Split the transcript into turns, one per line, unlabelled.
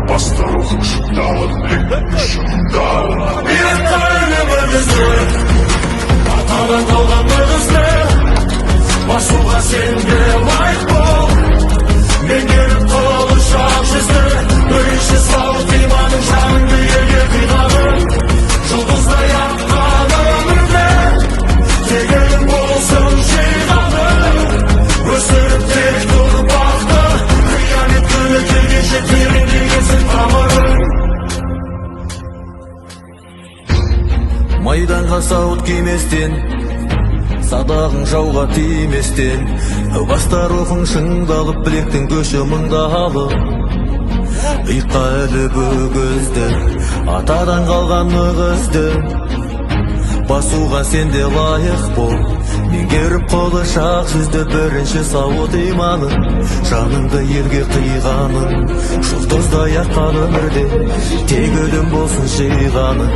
Бастар рухың шыңдалып шыңдалып
Биратқа өмірімізді атадан қалған маңызды басуға сенде лайық бол меңгеріп құлшақ жүзді бірінші сауыт иманың жаныңды елге қиғаның жұлдыздай аққан өмірде тегін болсын жиғаның өсіріп тек ұрпақты қиямет күні келгенше тереңдегенсің тамырың
майданға сауыт киместен садағың жауға тиместен бастар рухың шыңдалып білектің көші мыңдалып иыққа іліп өгізді атадан қалған өгізді басуға сенде лайық бол меңгеріп құлшақ жүзді бірінші сауыт иманың жаныңды елге қиғаның жұлдыздай аққан өмірде тек өлім болсын жиғаның